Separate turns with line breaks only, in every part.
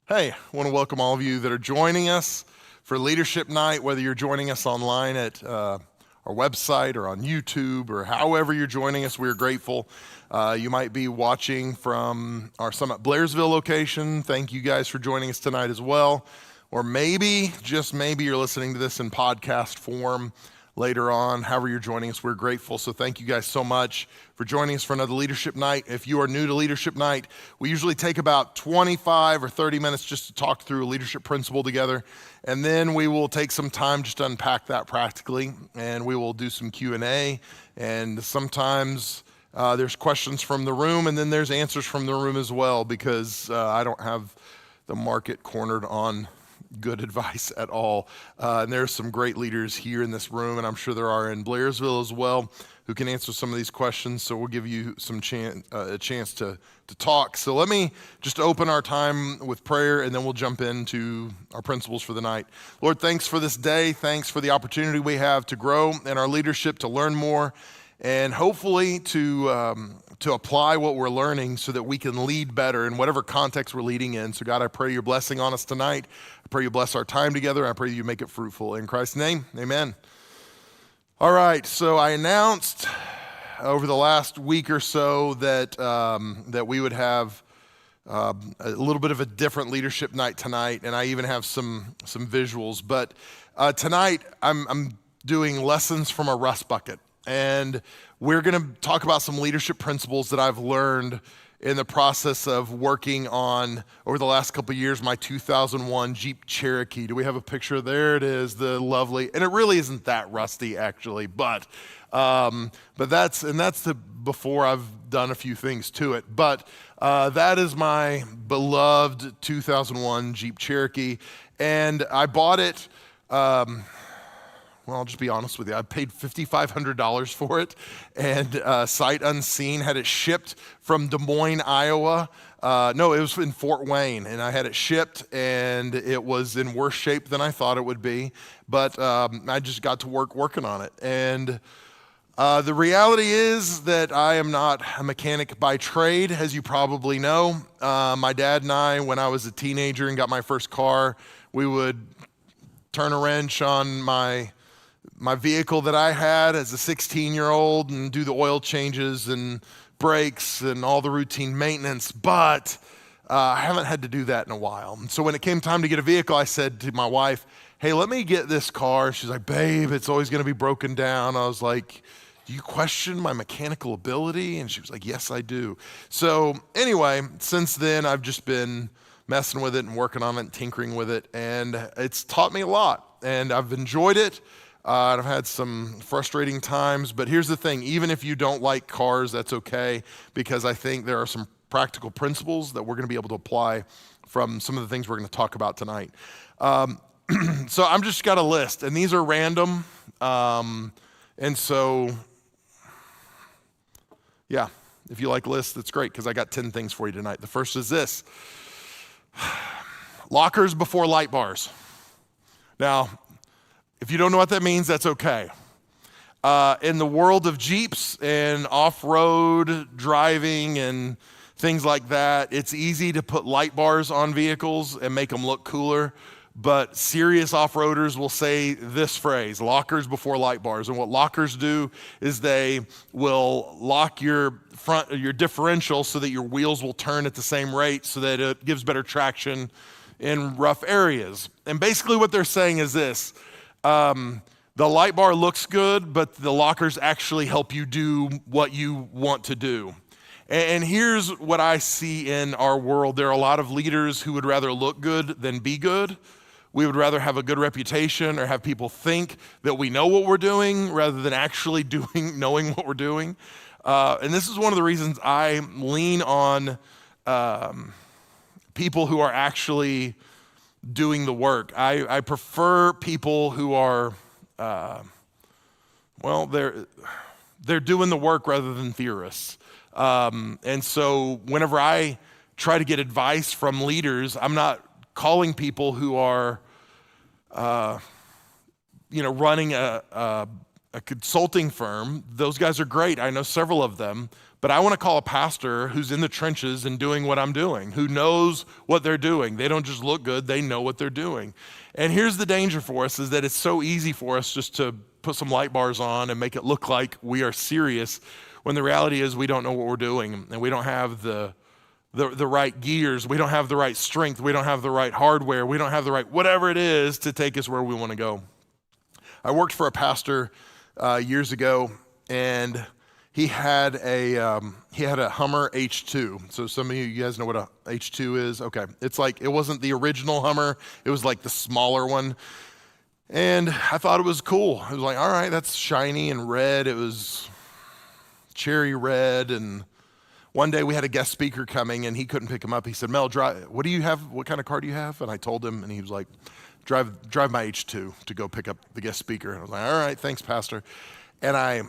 Hey, I want to welcome all of you that are joining us for Leadership Night, whether you're joining us online at our website or on YouTube or however you're joining us. We're grateful. You might be watching from our Summit Blairsville location. Thank you guys for joining us tonight as well. Or maybe, just maybe, you're listening to this in podcast form later on. However you're joining us, we're grateful. So thank you guys so much for joining us for another Leadership Night. If you are new to Leadership Night, we usually take about 25 or 30 minutes just to talk through a leadership principle together. And then we will take some time just to unpack that practically. And we will do some Q&A. And sometimes there's questions from the room, and then there's answers from the room as well, because I don't have the market cornered on good advice at all. And there's some great leaders here in this room, and I'm sure there are in Blairsville as well, who can answer some of these questions. So we'll give you some a chance to talk. So let me just open our time with prayer, and then we'll jump into our principles for the night. Lord, thanks for this day. Thanks for the opportunity we have to grow in our leadership, to learn more, and hopefully to apply what we're learning so that we can lead better in whatever context we're leading in. So God, I pray your blessing on us tonight. I pray you bless our time together. I pray you make it fruitful. In Christ's name, amen. All right, so I announced over the last week or so that that we would have a little bit of a different leadership night tonight, and I even have some visuals. But tonight I'm doing lessons from a rust bucket. And we're going to talk about some leadership principles that I've learned in the process of working on, over the last couple of years, my 2001 Jeep Cherokee. Do we have a picture? There it is, the lovely, and it really isn't that rusty actually, but that's before I've done a few things to it. But that is my beloved 2001 Jeep Cherokee, and I bought it. Well, I'll just be honest with you. I paid $5,500 for it, and sight unseen had it shipped from Des Moines, Iowa. No, it was in Fort Wayne, and I had it shipped, and it was in worse shape than I thought it would be. But I just got to working on it. And the reality is that I am not a mechanic by trade, as you probably know. My dad and I, when I was a teenager and got my first car, we would turn a wrench on my vehicle that I had as a 16-year-old and do the oil changes and brakes and all the routine maintenance, but I haven't had to do that in a while. And so when it came time to get a vehicle, I said to my wife, hey, let me get this car. She's like, babe, it's always going to be broken down. I was like, do you question my mechanical ability? And she was like, yes, I do. So anyway, since then, I've just been messing with it and working on it and tinkering with it, and it's taught me a lot, and I've enjoyed it. I've had some frustrating times, but here's the thing. Even if you don't like cars, that's okay, because I think there are some practical principles that we're going to be able to apply from some of the things we're going to talk about tonight. So I'm just got a list, and these are random. And so, yeah, if you like lists, that's great, because I got 10 things for you tonight. The first is this. Lockers before light bars. Now, if you don't know what that means, that's okay. In the world of Jeeps and off-road driving and things like that, it's easy to put light bars on vehicles and make them look cooler, but serious off-roaders will say this phrase, lockers before light bars. And what lockers do is they will lock your differential so that your wheels will turn at the same rate so that it gives better traction in rough areas. And basically what they're saying is this. The light bar looks good, but the lockers actually help you do what you want to do. And here's what I see in our world. There are a lot of leaders who would rather look good than be good. We would rather have a good reputation or have people think that we know what we're doing rather than actually knowing what we're doing. And this is one of the reasons I lean on people who are actually doing the work. I prefer people who are, they're doing the work rather than theorists. And so whenever I try to get advice from leaders, I'm not calling people who are, running a a consulting firm. Those guys are great. I know several of them. But I want to call a pastor who's in the trenches and doing what I'm doing, who knows what they're doing. They don't just look good, they know what they're doing. And here's the danger for us is that it's so easy for us just to put some light bars on and make it look like we are serious, when the reality is we don't know what we're doing, and we don't have the right gears, we don't have the right strength, we don't have the right hardware, we don't have the right whatever it is to take us where we want to go. I worked for a pastor years ago, and he had a Hummer H2. So some of you guys know what a H2 is? Okay, it's like, it wasn't the original Hummer, it was like the smaller one. And I thought it was cool. It was like, all right, that's shiny and red. It was cherry red. And one day we had a guest speaker coming, and he couldn't pick him up. He said, Mel, what do you have? What kind of car do you have? And I told him, and he was like, drive my H2 to go pick up the guest speaker. And I was like, all right, thanks, Pastor. And I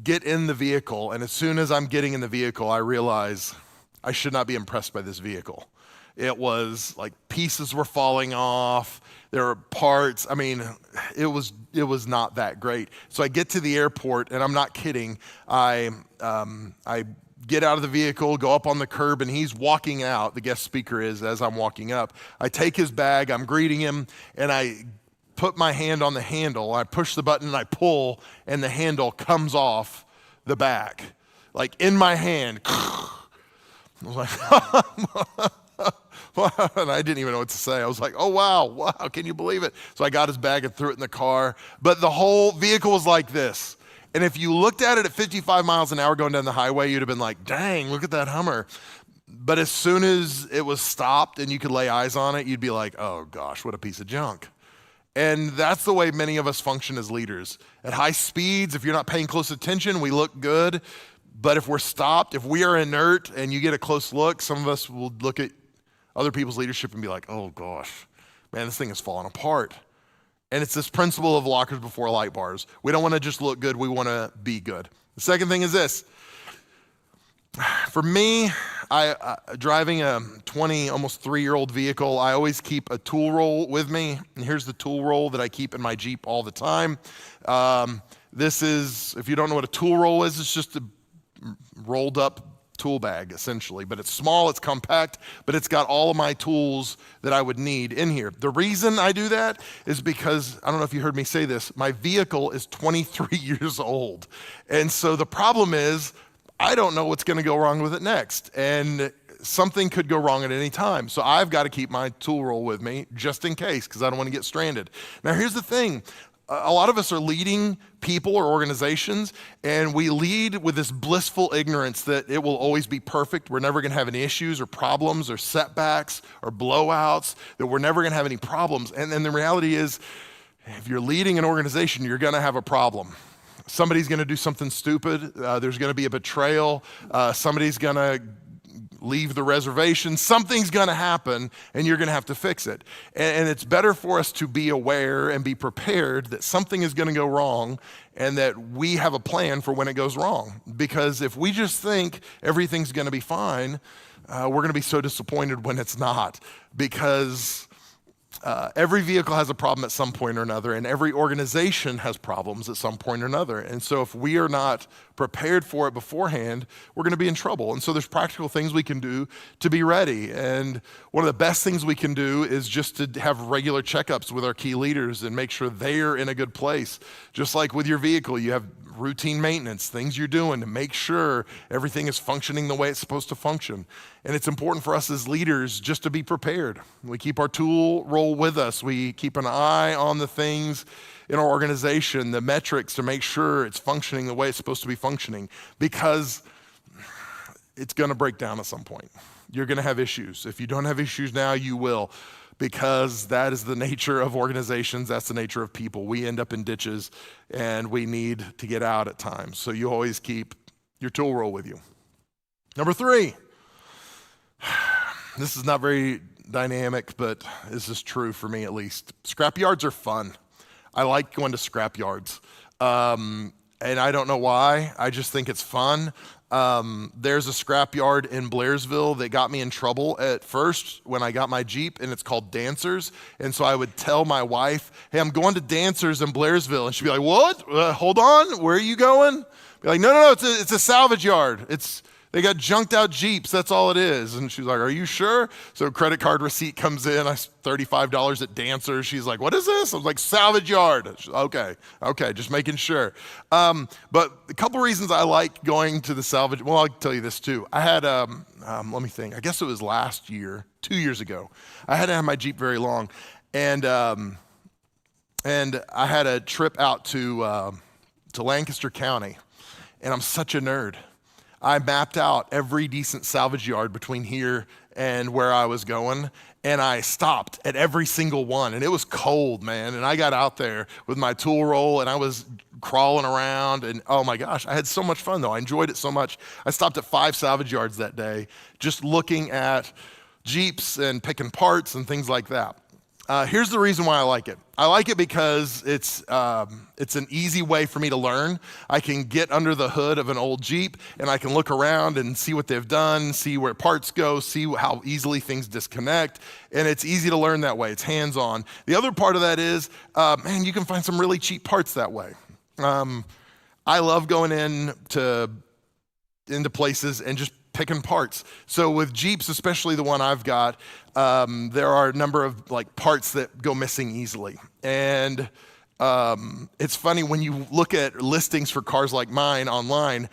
get in the vehicle, and as soon as I'm getting in the vehicle, I realize I should not be impressed by this vehicle. It was like pieces were falling off. There were parts. I mean, it was not that great. So I get to the airport, and I'm not kidding. I get out of the vehicle, go up on the curb, and he's walking out. The guest speaker is, as I'm walking up. I take his bag. I'm greeting him, and I put my hand on the handle. I push the button, and I pull, and the handle comes off the back, like in my hand. I was like, and I didn't even know what to say. I was like, oh, wow, can you believe it? So I got his bag and threw it in the car. But the whole vehicle was like this. And if you looked at it at 55 miles an hour going down the highway, you'd have been like, dang, look at that Hummer. But as soon as it was stopped and you could lay eyes on it, you'd be like, oh gosh, what a piece of junk. And that's the way many of us function as leaders. At high speeds, if you're not paying close attention, we look good. But if we're stopped, if we are inert and you get a close look, some of us will look at other people's leadership and be like, oh gosh, man, this thing is falling apart. And it's this principle of lockers before light bars. We don't want to just look good, we want to be good. The second thing is this. For me, driving a 20, almost 3-year-old vehicle, I always keep a tool roll with me. And here's the tool roll that I keep in my Jeep all the time. This is, if you don't know what a tool roll is, it's just a rolled up tool bag, essentially. But it's small, it's compact, but it's got all of my tools that I would need in here. The reason I do that is because, I don't know if you heard me say this, my vehicle is 23 years old. And so the problem is, I don't know what's going to go wrong with it next. And something could go wrong at any time. So I've got to keep my tool roll with me just in case, because I don't want to get stranded. Now, here's the thing. A lot of us are leading people or organizations, and we lead with this blissful ignorance that it will always be perfect. We're never going to have any issues or problems or setbacks or blowouts, that we're never going to have any problems. And then the reality is, if you're leading an organization, you're going to have a problem. Somebody's going to do something stupid. There's going to be a betrayal. Somebody's going to leave the reservation. Something's going to happen, and you're going to have to fix it. And it's better for us to be aware and be prepared that something is going to go wrong, and that we have a plan for when it goes wrong. Because if we just think everything's going to be fine, we're going to be so disappointed when it's not. Because every vehicle has a problem at some point or another, and every organization has problems at some point or another. And so if we are not prepared for it beforehand, we're going to be in trouble. And so there's practical things we can do to be ready. And one of the best things we can do is just to have regular checkups with our key leaders and make sure they're in a good place. Just like with your vehicle, you have routine maintenance, things you're doing to make sure everything is functioning the way it's supposed to function. And it's important for us as leaders just to be prepared. We keep our tool roll with us. We keep an eye on the things in our organization, the metrics, to make sure it's functioning the way it's supposed to be functioning, because it's going to break down at some point. You're going to have issues. If you don't have issues now, you will. Because that is the nature of organizations, that's the nature of people. We end up in ditches, and we need to get out at times. So you always keep your tool roll with you. Number 3, this is not very dynamic, but this is true for me at least. Scrap yards are fun. I like going to scrap yards. And I don't know why, I just think it's fun. There's a scrapyard in Blairsville that got me in trouble at first when I got my Jeep, and it's called Dancers. And so I would tell my wife, hey, I'm going to Dancers in Blairsville. And she'd be like, what? Hold on, where are you going? Be like, no, it's a salvage yard. They got junked out Jeeps, that's all it is. And she's like, are you sure? So credit card receipt comes in, $35 at Dancers. She's like, what is this? I was like, salvage yard. Okay, just making sure. But a couple reasons I like going to the salvage, well, I'll tell you this too. I had, let me think, I guess it was last year, 2 years ago. I hadn't had my Jeep very long. And I had a trip out to Lancaster County. And I'm such a nerd. I mapped out every decent salvage yard between here and where I was going, and I stopped at every single one. And it was cold, man. And I got out there with my tool roll, and I was crawling around. And oh my gosh, I had so much fun, though. I enjoyed it so much. I stopped at 5 salvage yards that day, just looking at Jeeps and picking parts and things like that. Here's the reason why I like it. I like it because it's an easy way for me to learn. I can get under the hood of an old Jeep and I can look around and see what they've done, see where parts go, see how easily things disconnect, and it's easy to learn that way. It's hands-on. The other part of that is, man, you can find some really cheap parts that way. I love going into places and just picking parts. So with Jeeps, especially the one I've got, there are a number of parts that go missing easily. And it's funny when you look at listings for cars like mine online,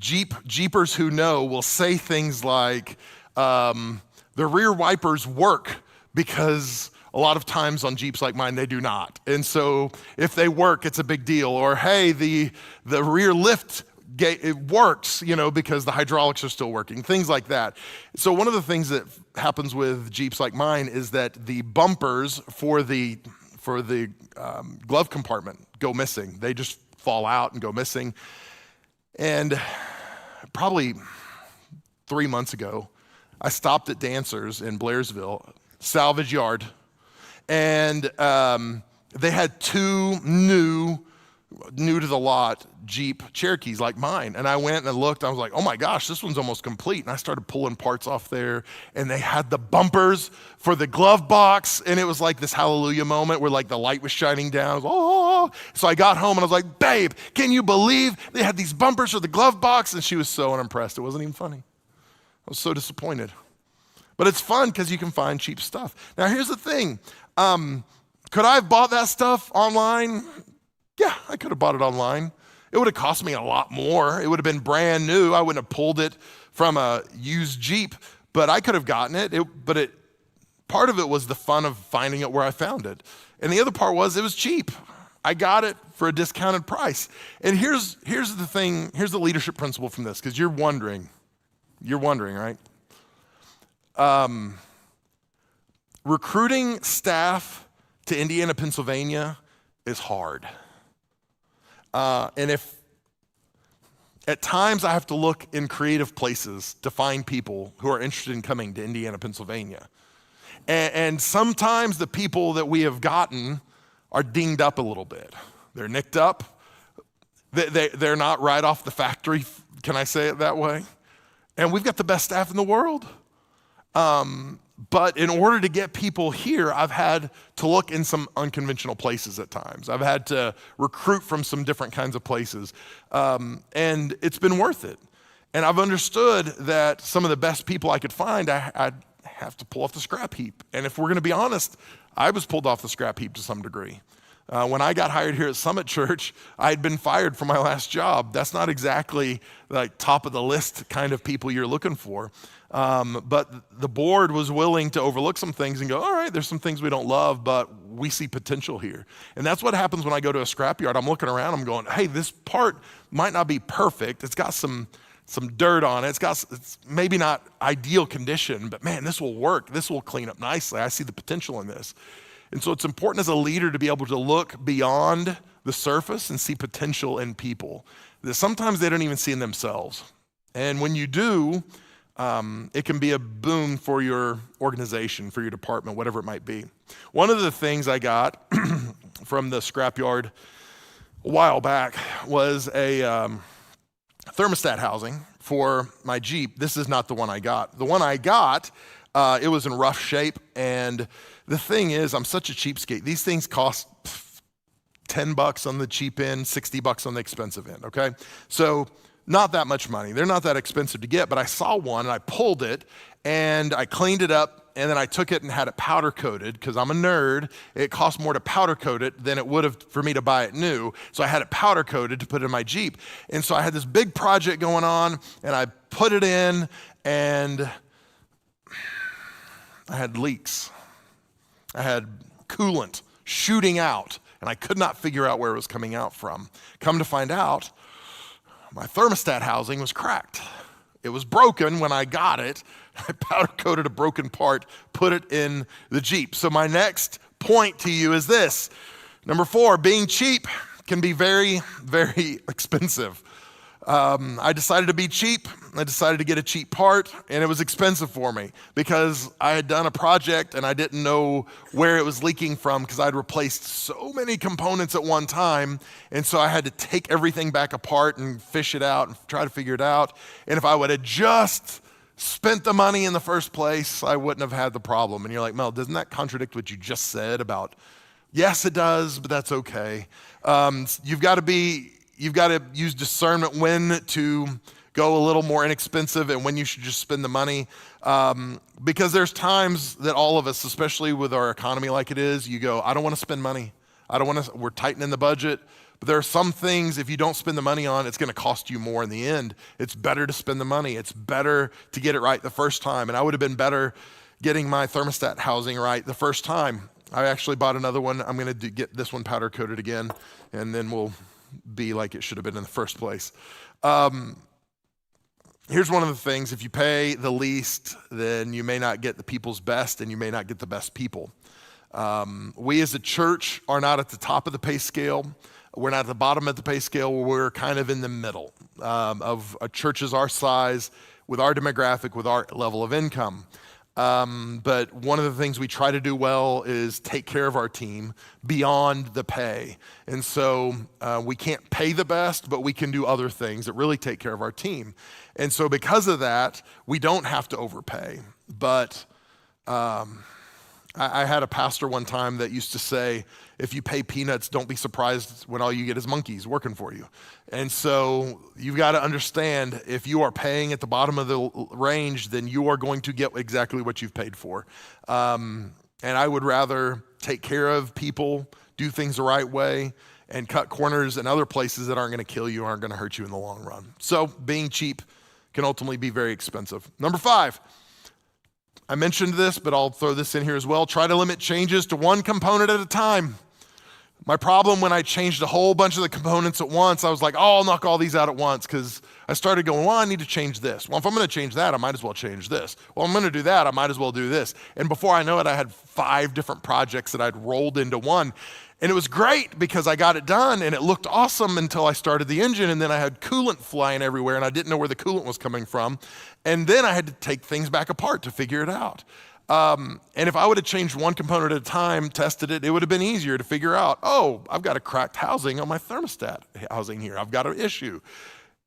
Jeepers who know will say things like, the rear wipers work, because a lot of times on Jeeps like mine, they do not. And so if they work, it's a big deal. Or hey, the rear lift gate, it works, because the hydraulics are still working, things like that. So one of the things that happens with Jeeps like mine is that the bumpers for the glove compartment go missing. They just fall out and go missing. And probably 3 months ago, I stopped at Dancers in Blairsville, salvage yard, and they had 2 new to the lot Jeep Cherokees like mine. And I went and I looked, I was like, oh my gosh, this one's almost complete. And I started pulling parts off there, and they had the bumpers for the glove box, and it was like this hallelujah moment where the light was shining down. I was, oh. So I got home and I was like, babe, can you believe they had these bumpers for the glove box? And she was so unimpressed. It wasn't even funny. I was so disappointed. But it's fun because you can find cheap stuff. Now here's the thing. Could I have bought that stuff online? Yeah, I could have bought it online. It would have cost me a lot more. It would have been brand new. I wouldn't have pulled it from a used Jeep, but I could have gotten it. Part of it was the fun of finding it where I found it. And the other part was it was cheap. I got it for a discounted price. And here's the thing, here's the leadership principle from this, because you're wondering, right? Recruiting staff to Indiana, Pennsylvania is hard. And if at times I have to look in creative places to find people who are interested in coming to Indiana, Pennsylvania. And sometimes the people that we have gotten are dinged up a little bit. They're nicked up. They're not right off the factory, can I say it that way? And we've got the best staff in the world. But in order to get people here, I've had to look in some unconventional places at times. I've had to recruit from some different kinds of places. And it's been worth it. And I've understood that some of the best people I could find, I'd have to pull off the scrap heap. And if we're gonna be honest, I was pulled off the scrap heap to some degree. When I got hired here at Summit Church, I had been fired from my last job. That's not exactly top of the list kind of people you're looking for. But the board was willing to overlook some things and go, all right, there's some things we don't love, but we see potential here. And that's what happens when I go to a scrapyard. I'm looking around, I'm going, hey, this part might not be perfect. It's got some dirt on it. It's maybe not ideal condition, but man, this will work. This will clean up nicely. I see the potential in this. And so it's important as a leader to be able to look beyond the surface and see potential in people that sometimes they don't even see in themselves. And when you do, it can be a boon for your organization, for your department, whatever it might be. One of the things I got from the scrapyard a while back was a thermostat housing for my Jeep. This is not the one I got. The one I got, it was in rough shape, and the thing is, I'm such a cheapskate. These things cost $10 on the cheap end, $60 on the expensive end, okay? So not that much money. They're not that expensive to get, but I saw one and I pulled it and I cleaned it up, and then I took it and had it powder coated because I'm a nerd. It cost more to powder coat it than it would have for me to buy it new. So I had it powder coated to put in my Jeep. And so I had this big project going on, and I put it in, and I had leaks. I had coolant shooting out, and I could not figure out where it was coming out from. Come to find out, my thermostat housing was cracked. It was broken when I got it. I powder coated a broken part, put it in the Jeep. So my next point to you is this. Number 4, being cheap can be very, very expensive. I decided to be cheap. I decided to get a cheap part, and it was expensive for me because I had done a project and I didn't know where it was leaking from because I'd replaced so many components at one time. And so I had to take everything back apart and fish it out and try to figure it out. And if I would have just spent the money in the first place, I wouldn't have had the problem. And you're like, Mel, doesn't that contradict what you just said about, yes, it does, but that's okay. You've got to use discernment when to go a little more inexpensive and when you should just spend the money. Because there's times that all of us, especially with our economy like it is, you go, I don't want to spend money. We're tightening the budget. But there are some things, if you don't spend the money on, it's going to cost you more in the end. It's better to spend the money. It's better to get it right the first time. And I would have been better getting my thermostat housing right the first time. I actually bought another one. I'm going to get this one powder coated again, and then we'll be like it should have been in the first place. Here's one of the things. If you pay the least, then you may not get the people's best, and you may not get the best people. We as a church are not at the top of the pay scale. We're not at the bottom of the pay scale. We're kind of in the middle of churches our size, with our demographic, with our level of income. But one of the things we try to do well is take care of our team beyond the pay. And so we can't pay the best, but we can do other things that really take care of our team. And so because of that, we don't have to overpay. But I had a pastor one time that used to say, if you pay peanuts, don't be surprised when all you get is monkeys working for you. And so you've got to understand, if you are paying at the bottom of the range, then you are going to get exactly what you've paid for. And I would rather take care of people, do things the right way, and cut corners in other places that aren't going to kill you, aren't going to hurt you in the long run. So being cheap can ultimately be very expensive. Number 5. I mentioned this, but I'll throw this in here as well. Try to limit changes to one component at a time. My problem when I changed a whole bunch of the components at once, I was like, oh, I'll knock all these out at once, because I started going, well, I need to change this. Well, if I'm going to change that, I might as well change this. Well, I'm going to do that, I might as well do this. And before I know it, I had 5 different projects that I'd rolled into one. And it was great because I got it done and it looked awesome until I started the engine, and then I had coolant flying everywhere and I didn't know where the coolant was coming from. And then I had to take things back apart to figure it out. And if I would have changed one component at a time, tested it, it would have been easier to figure out, oh, I've got a cracked housing on my thermostat housing here. I've got an issue.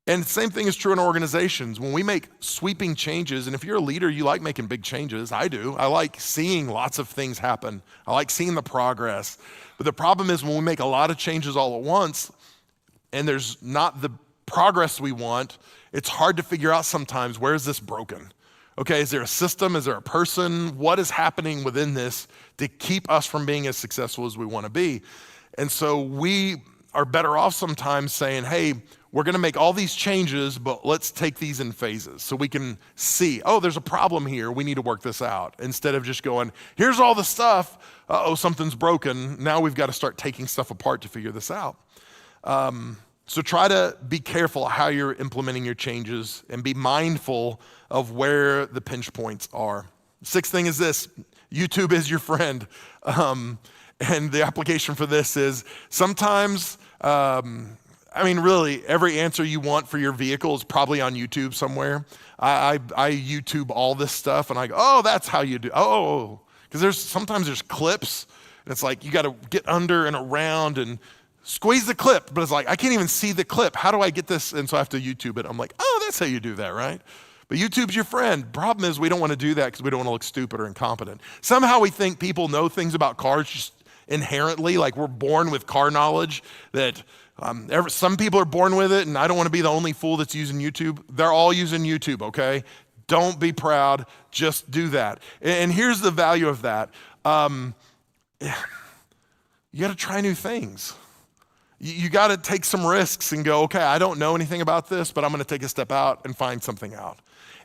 And the same thing is true in organizations. When we make sweeping changes, and if you're a leader, you like making big changes. I do. I like seeing lots of things happen. I like seeing the progress. But the problem is when we make a lot of changes all at once and there's not the progress we want, it's hard to figure out sometimes, where is this broken? Okay, is there a system? Is there a person? What is happening within this to keep us from being as successful as we want to be? And so we are better off sometimes saying, hey, we're going to make all these changes, but let's take these in phases so we can see, oh, there's a problem here. We need to work this out. Instead of just going, here's all the stuff. Uh-oh, something's broken. Now we've got to start taking stuff apart to figure this out. So try to be careful how you're implementing your changes and be mindful of where the pinch points are. 6th thing is this: YouTube is your friend. And the application for this is sometimes, really, every answer you want for your vehicle is probably on YouTube somewhere. I YouTube all this stuff and I go, oh, that's how you do. Oh, because sometimes there's clips and it's like you got to get under and around, and squeeze the clip, but it's like, I can't even see the clip. How do I get this? And so I have to YouTube it. I'm like, oh, that's how you do that, right? But YouTube's your friend. Problem is we don't want to do that because we don't want to look stupid or incompetent. Somehow we think people know things about cars just inherently, like we're born with car knowledge that some people are born with it, and I don't want to be the only fool that's using YouTube. They're all using YouTube, okay? Don't be proud, just do that. And here's the value of that. You gotta try new things. You gotta take some risks and go, okay, I don't know anything about this, but I'm gonna take a step out and find something out.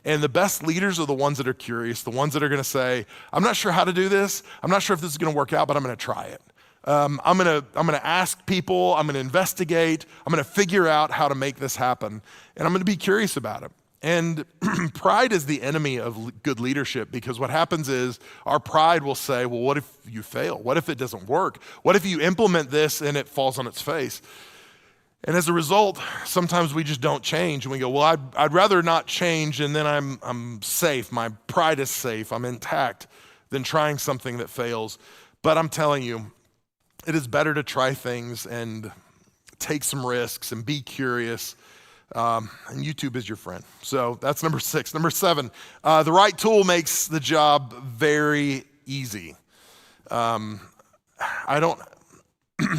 And the best leaders are the ones that are curious, the ones that are gonna say, I'm not sure how to do this, I'm not sure if this is gonna work out, but I'm gonna try it. I'm gonna ask people, I'm gonna investigate, I'm gonna figure out how to make this happen, and I'm gonna be curious about it. And pride is the enemy of good leadership, because what happens is our pride will say, well, what if you fail? What if it doesn't work? What if you implement this and it falls on its face? And as a result, sometimes we just don't change, and we go, well, I'd rather not change, and then I'm safe. My pride is safe. I'm intact, than trying something that fails. But I'm telling you, it is better to try things and take some risks and be curious. And YouTube is your friend. So that's number 6. Number 7, the right tool makes the job very easy. I don't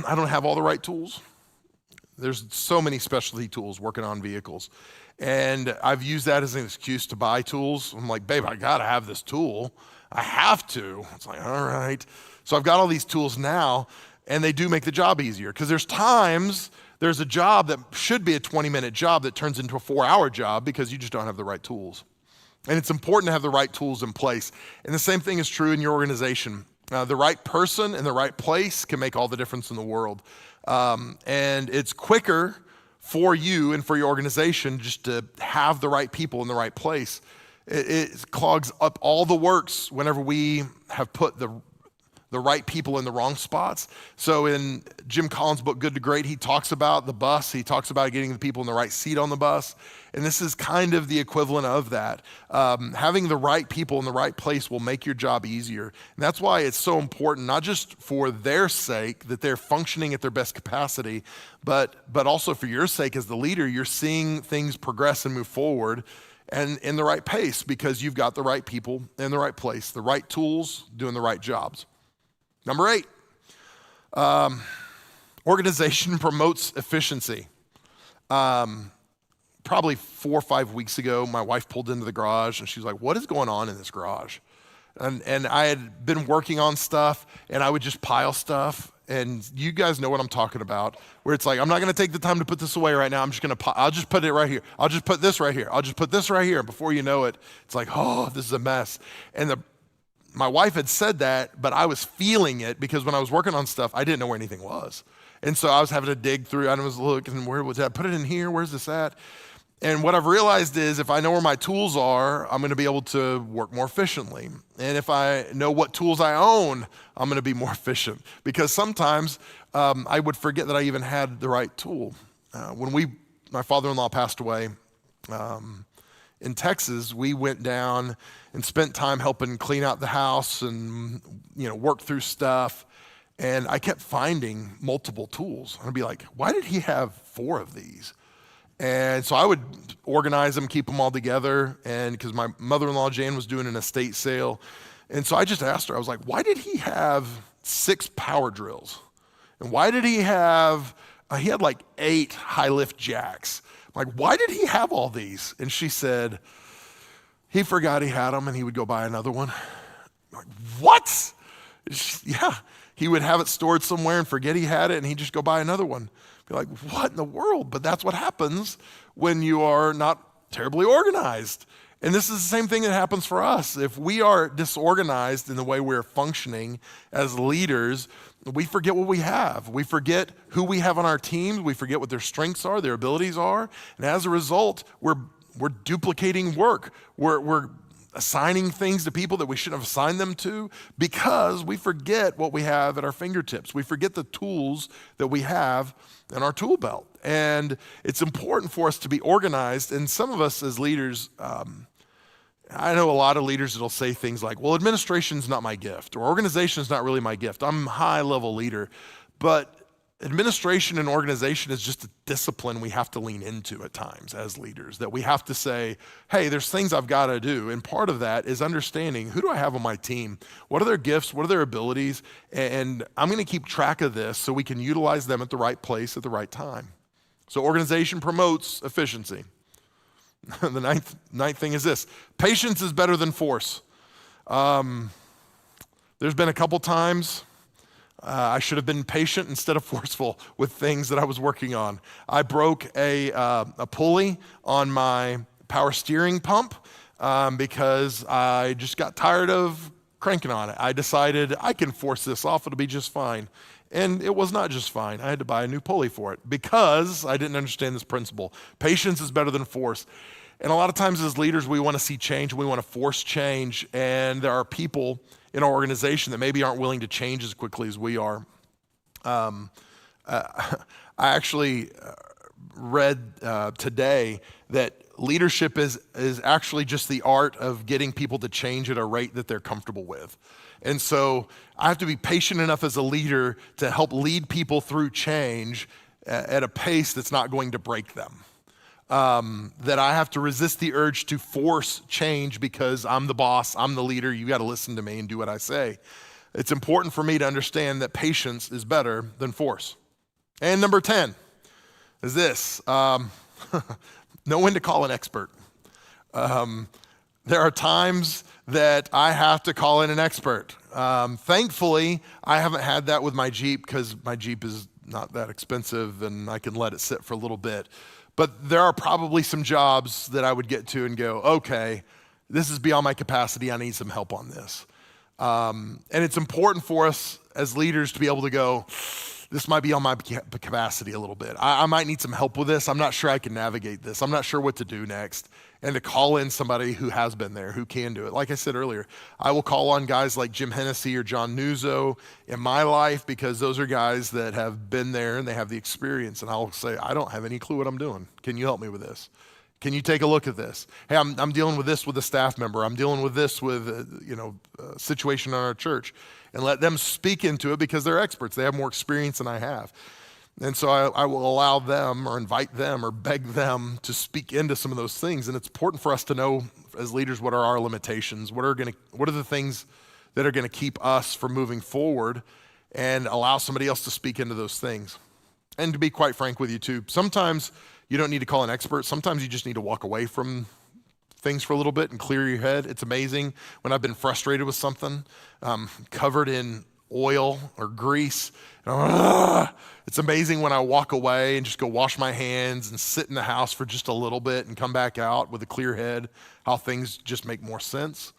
have all the right tools. There's so many specialty tools working on vehicles. And I've used that as an excuse to buy tools. I'm like, babe, I gotta have this tool. I have to. It's like, all right. So I've got all these tools now, and they do make the job easier. Because there's a job that should be a 20-minute job that turns into a 4-hour job because you just don't have the right tools. And it's important to have the right tools in place. And the same thing is true in your organization. The right person in the right place can make all the difference in the world. And it's quicker for you and for your organization just to have the right people in the right place. It clogs up all the works whenever we have put the right people in the wrong spots. So in Jim Collins' book, Good to Great, he talks about the bus. He talks about getting the people in the right seat on the bus. And this is kind of the equivalent of that. Having the right people in the right place will make your job easier. And that's why it's so important, not just for their sake, that they're functioning at their best capacity, but also for your sake as the leader. You're seeing things progress and move forward and in the right pace because you've got the right people in the right place, the right tools, doing the right jobs. Number 8, organization promotes efficiency. Probably 4 or 5 weeks ago, my wife pulled into the garage and she was like, what is going on in this garage? And I had been working on stuff and I would just pile stuff. And you guys know what I'm talking about, where it's like, I'm not gonna take the time to put this away right now. I'll just put it right here. I'll just put this right here. I'll just put this right here. And before you know it, it's like, oh, this is a mess. And my wife had said that, but I was feeling it because when I was working on stuff, I didn't know where anything was. And so I was having to dig through, I was looking, where was that? Put it in here, where's this at? And what I've realized is if I know where my tools are, I'm gonna be able to work more efficiently. And if I know what tools I own, I'm gonna be more efficient. Because sometimes I would forget that I even had the right tool. When my father-in-law passed away, in Texas, we went down and spent time helping clean out the house and work through stuff. And I kept finding multiple tools. I'd be like, why did he have 4 of these? And so I would organize them, keep them all together. And because my mother-in-law, Jan, was doing an estate sale. And so I just asked her, I was like, why did he have 6 power drills? And why did he had like 8 high lift jacks. I'm like, why did he have all these? And she said, he forgot he had them and he would go buy another one. I'm like, what? Yeah, he would have it stored somewhere and forget he had it and he'd just go buy another one. Be like, what in the world? But that's what happens when you are not terribly organized. And this is the same thing that happens for us. If we are disorganized in the way we're functioning as leaders, we forget what we have. We forget who we have on our teams. We forget what their strengths are, their abilities are. And as a result, we're duplicating work. We're assigning things to people that we shouldn't have assigned them to because we forget what we have at our fingertips. We forget the tools that we have in our tool belt. And it's important for us to be organized. And some of us as leaders, I know a lot of leaders that'll say things like, well, administration's not my gift, or organization's not really my gift. I'm a high-level leader. But administration and organization is just a discipline we have to lean into at times as leaders, that we have to say, hey, there's things I've got to do. And part of that is understanding, who do I have on my team? What are their gifts? What are their abilities? And I'm going to keep track of this so we can utilize them at the right place at the right time. So organization promotes efficiency. The ninth thing is this: patience is better than force. There's been a couple times I should have been patient instead of forceful with things that I was working on. I broke a pulley on my power steering pump because I just got tired of cranking on it. I decided I can force this off, it'll be just fine. And it was not just fine. I had to buy a new pulley for it because I didn't understand this principle. Patience is better than force. And a lot of times as leaders, we want to see change, we want to force change, and there are people in our organization that maybe aren't willing to change as quickly as we are. I actually read today that leadership is actually just the art of getting people to change at a rate that they're comfortable with. And so I have to be patient enough as a leader to help lead people through change at a pace that's not going to break them. That I have to resist the urge to force change because I'm the boss, I'm the leader, you got to listen to me and do what I say. It's important for me to understand that patience is better than force. And number 10 is this: know when to call an expert. There are times that I have to call in an expert. Thankfully, I haven't had that with my Jeep because my Jeep is not that expensive and I can let it sit for a little bit. But there are probably some jobs that I would get to and go, okay, this is beyond my capacity, I need some help on this. And it's important for us as leaders to be able to go, this might be on my capacity a little bit. I might need some help with this. I'm not sure I can navigate this. I'm not sure what to do next. And to call in somebody who has been there, who can do it. Like I said earlier, I will call on guys like Jim Hennessy or John Nuzzo in my life because those are guys that have been there and they have the experience. And I'll say, I don't have any clue what I'm doing. Can you help me with this? Can you take a look at this? Hey, I'm dealing with this with a staff member. I'm dealing with this with a situation in our church. And let them speak into it because they're experts. They have more experience than I have. And so I will allow them or invite them or beg them to speak into some of those things. And it's important for us to know as leaders what are our limitations, what are the things that are going to keep us from moving forward, and allow somebody else to speak into those things. And to be quite frank with you too, sometimes you don't need to call an expert. Sometimes you just need to walk away from things for a little bit and clear your head. It's amazing when I've been frustrated with something, covered in oil or grease. It's amazing when I walk away and just go wash my hands and sit in the house for just a little bit and come back out with a clear head, how things just make more sense.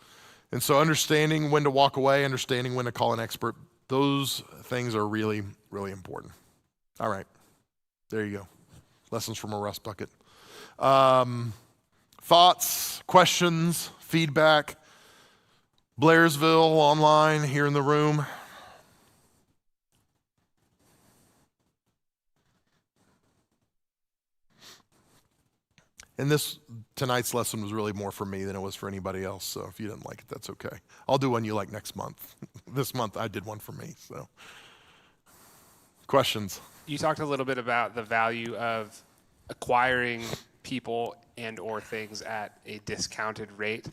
And so understanding when to walk away, understanding when to call an expert, those things are really, really important. All right, there you go. Lessons from a rust bucket. Thoughts, questions, feedback. Blairsville online, here in the room. And tonight's lesson was really more for me than it was for anybody else. So if you didn't like it, that's okay. I'll do one you like next month. This month I did one for me. So, questions?
You talked a little bit about the value of acquiring people and or things at a discounted rate.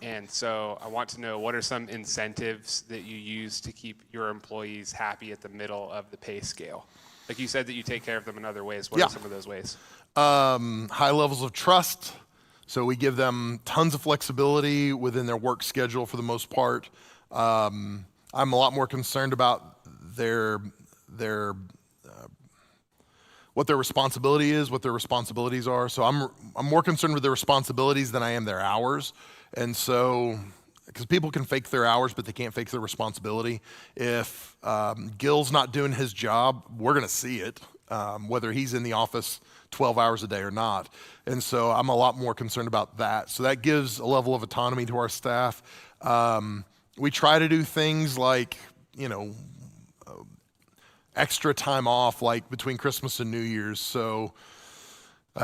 And so I want to know, what are some incentives that you use to keep your employees happy at the middle of the pay scale? Like you said that you take care of them in other ways. What are some of those ways?
High levels of trust. So we give them tons of flexibility within their work schedule for the most part. I'm a lot more concerned about what their responsibility is, what their responsibilities are. So I'm more concerned with their responsibilities than I am their hours. And so, because people can fake their hours, but they can't fake their responsibility. If Gil's not doing his job, we're going to see it, whether he's in the office 12 hours a day or not. And so I'm a lot more concerned about that. So that gives a level of autonomy to our staff. We try to do things like, extra time off, like between Christmas and New Year's. So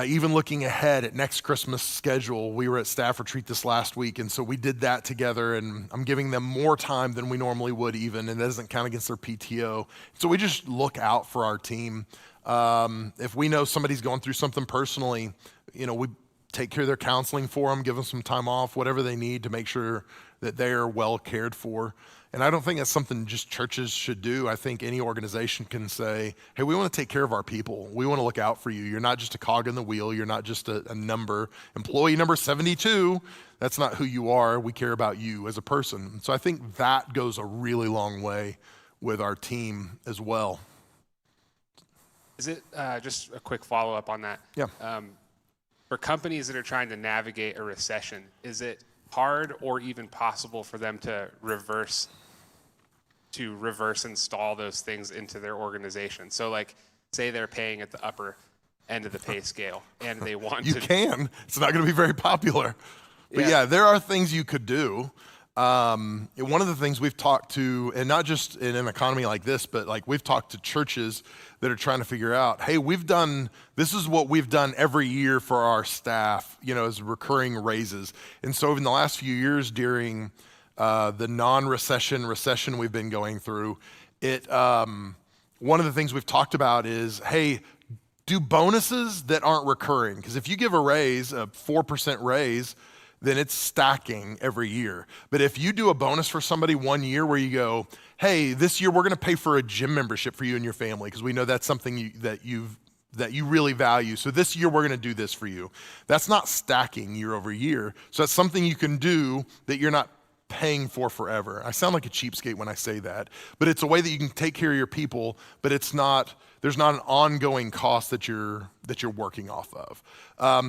Even looking ahead at next Christmas schedule, we were at staff retreat this last week, and so we did that together, and I'm giving them more time than we normally would even, and that doesn't count against their PTO. So we just look out for our team. If we know somebody's going through something personally, we take care of their counseling for them, give them some time off, whatever they need to make sure that they are well cared for. And I don't think that's something just churches should do. I think any organization can say, hey, we want to take care of our people. We want to look out for you. You're not just a cog in the wheel. You're not just a number. Employee number 72, that's not who you are. We care about you as a person. So I think that goes a really long way with our team as well.
Is it, just a quick follow-up on that?
Yeah.
For companies that are trying to navigate a recession, is it hard or even possible for them to reverse install those things into their organization? So like, say they're paying at the upper end of the pay scale and they want
You can. It's not going to be very popular. But yeah, there are things you could do. One of the things we've talked to, and not just in an economy like this, but like we've talked to churches that are trying to figure out, hey, this is what we've done every year for our staff, as recurring raises. And so in the last few years during the recession we've been going through, one of the things we've talked about is, hey, do bonuses that aren't recurring. Because if you give a raise, a 4% raise, then it's stacking every year. But if you do a bonus for somebody one year where you go, hey, this year we're going to pay for a gym membership for you and your family because we know that's something that you really value. So this year we're going to do this for you. That's not stacking year over year. So that's something you can do that you're not paying for forever. I sound like a cheapskate when I say that, but it's a way that you can take care of your people, but there's not an ongoing cost that you're working off of.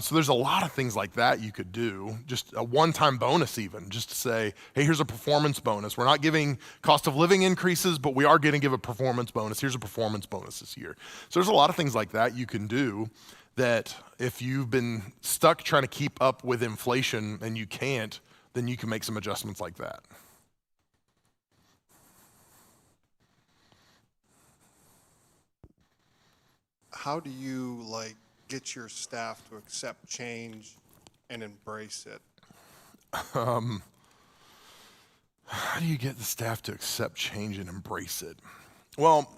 So there's a lot of things like that you could do, just a one-time bonus even, just to say, hey, here's a performance bonus. We're not giving cost of living increases, but we are going to give a performance bonus. Here's a performance bonus this year. So there's a lot of things like that you can do that if you've been stuck trying to keep up with inflation and you can't, then you can make some adjustments like that.
How do you get your staff to accept change and embrace it?
How do you get the staff to accept change and embrace it? Well,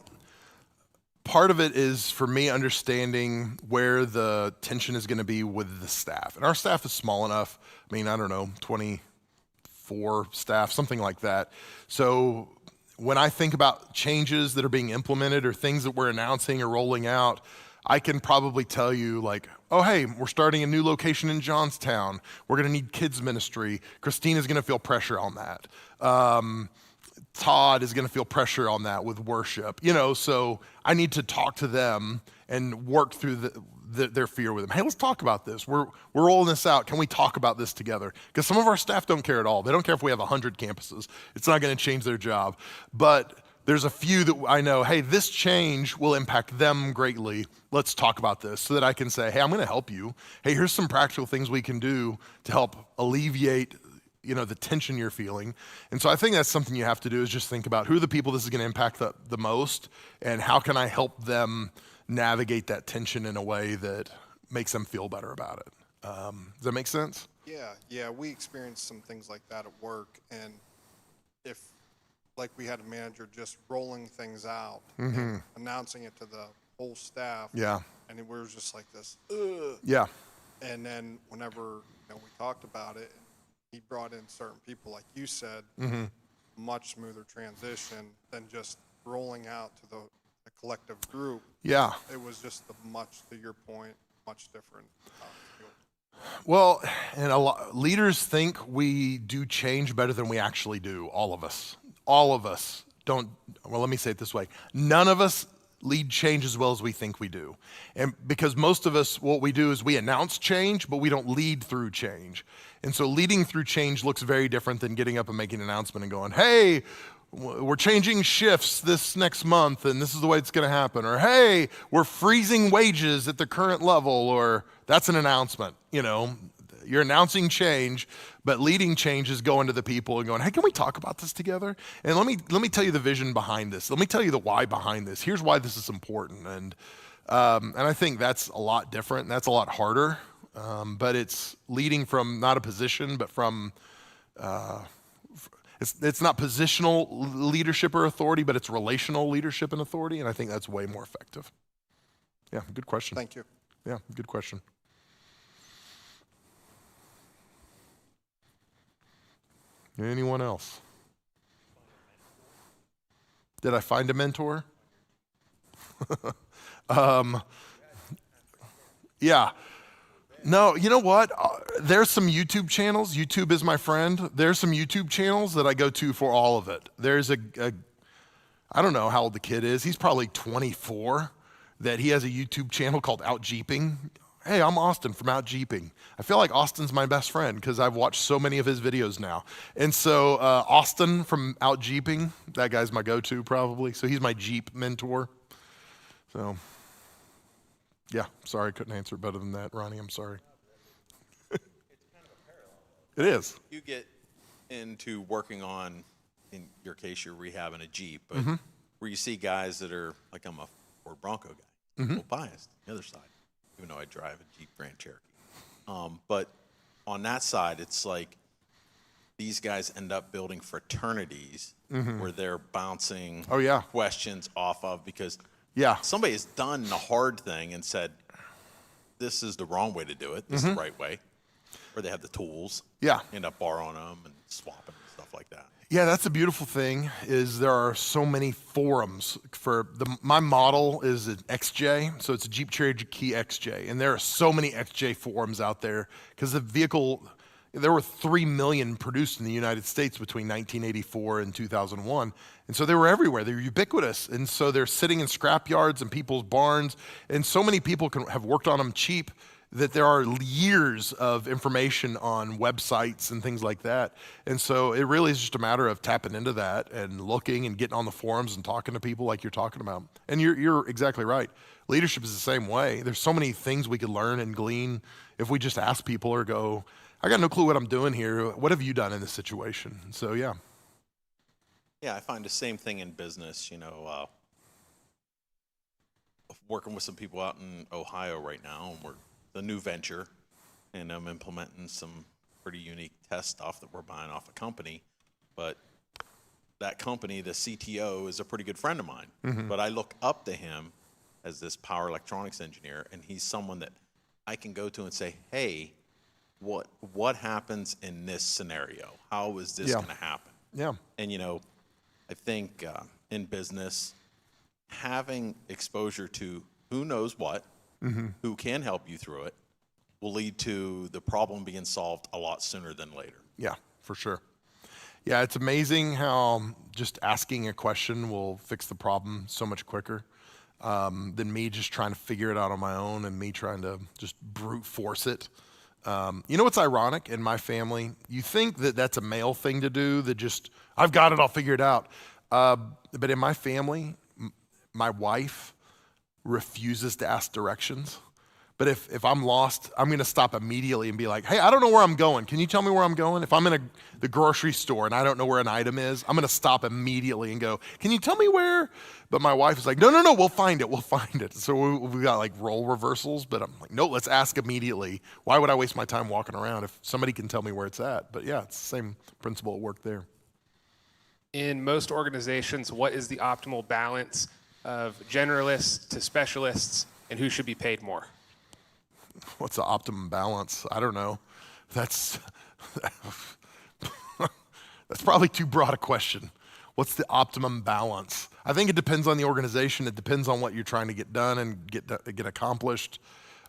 part of it is for me understanding where the tension is going to be with the staff. And our staff is small enough. I don't know, 24 staff, something like that. So when I think about changes that are being implemented or things that we're announcing or rolling out, I can probably tell you oh, hey, we're starting a new location in Johnstown. We're going to need kids ministry. Christina's going to feel pressure on that. Todd is going to feel pressure on that with worship. So I need to talk to them and work through their fear with them. Hey, let's talk about this. We're rolling this out. Can we talk about this together? Because some of our staff don't care at all. They don't care if we have 100 campuses. It's not going to change their job. But there's a few that I know, hey, this change will impact them greatly. Let's talk about this so that I can say, hey, I'm going to help you. Hey, here's some practical things we can do to help alleviate the tension you're feeling. And so I think that's something you have to do is just think about who are the people this is going to impact the most and how can I help them navigate that tension in a way that makes them feel better about it. Does that make sense?
Yeah, we experienced some things like that at work, and if we had a manager just rolling things out and announcing it to the whole staff, and we were just like this, ugh.
Yeah.
And then whenever we talked about it, he brought in certain people, like you said, much smoother transition than just rolling out to the collective group.
Yeah.
It was just to your point, much different.
Well, and leaders think we do change better than we actually do, all of us. All of us don't, well, let me say it this way. None of us lead change as well as we think we do. And because most of us, what we do is we announce change, but we don't lead through change. And so leading through change looks very different than getting up and making an announcement and going, hey, we're changing shifts this next month and this is the way it's going to happen. Or, hey, we're freezing wages at the current level, or that's an announcement. You're announcing change, but leading change is going to the people and going, hey, can we talk about this together? And let me tell you the vision behind this. Let me tell you the why behind this. Here's why this is important. And And I think that's a lot different. That's a lot harder. But it's leading from not a position, but from it's not positional leadership or authority, but it's relational leadership and authority. And I think that's way more effective. Yeah, good question.
Thank you.
Yeah, good question. Anyone else? Did I find a mentor? Yeah. No, you know what? There's some YouTube channels. YouTube is my friend. There's some YouTube channels that I go to for all of it. There's I don't know how old the kid is. He's probably 24. That he has a YouTube channel called Out Jeeping. Hey, I'm Austin from Out Jeeping. I feel like Austin's my best friend because I've watched so many of his videos now. And so Austin from Out Jeeping, that guy's my go-to probably. So he's my Jeep mentor. So, yeah, sorry, I couldn't answer better than that, Ronnie. I'm sorry.
It's kind of a parallel.
It is.
You get into working on, in your case, you're rehabbing a Jeep, but where you see guys that are, like I'm a Ford Bronco guy, a little biased, the other side, even though I drive a Jeep Grand Cherokee. But on that side, it's like these guys end up building fraternities where they're bouncing questions off of because somebody has done the hard thing and said, this is the wrong way to do it, this is the right way. Or they have the tools, end up borrowing them and swapping and stuff like that.
Yeah, that's a beautiful thing is there are so many forums for my model is an XJ, so it's a Jeep Cherokee XJ, and there are so many XJ forums out there because the vehicle, there were 3 million produced in the United States between 1984 and 2001, and so they were everywhere. They were ubiquitous, and so they're sitting in scrap yards and people's barns, and so many people have worked on them cheap that there are years of information on websites and things like that. And so it really is just a matter of tapping into that and looking and getting on the forums and talking to people like you're talking about. And you're exactly right. Leadership is the same way. There's so many things we could learn and glean if we just ask people or go, I got no clue what I'm doing here. What have you done in this situation? So, yeah.
Yeah, I find the same thing in business, working with some people out in Ohio right now, and we're the new venture, and I'm implementing some pretty unique test stuff that we're buying off a company. But that company, the CTO, is a pretty good friend of mine. But I look up to him as this power electronics engineer, and he's someone that I can go to and say, hey, what happens in this scenario? How is this going to happen?
Yeah.
And, I think in business, having exposure to who knows what, who can help you through it, will lead to the problem being solved a lot sooner than later.
Yeah, for sure. Yeah, it's amazing how just asking a question will fix the problem so much quicker than me just trying to figure it out on my own and me trying to just brute force it. You know what's ironic in my family? You think that that's a male thing to do, that just, I've got it, I'll figure it out. But in my family, my wife refuses to ask directions. But if I'm lost, I'm going to stop immediately and be like, hey, I don't know where I'm going. Can you tell me where I'm going? If I'm in the grocery store and I don't know where an item is, I'm going to stop immediately and go, can you tell me where? But my wife is like, no, we'll find it. So we got like role reversals, but I'm like, no, let's ask immediately. Why would I waste my time walking around if somebody can tell me where it's at? But yeah, it's the same principle at work there.
In most organizations, what is the optimal balance of generalists to specialists, and who should be paid more?
What's the optimum balance? I don't know. That's probably too broad a question. What's the optimum balance? I think it depends on the organization. It depends on what you're trying to get done and get accomplished.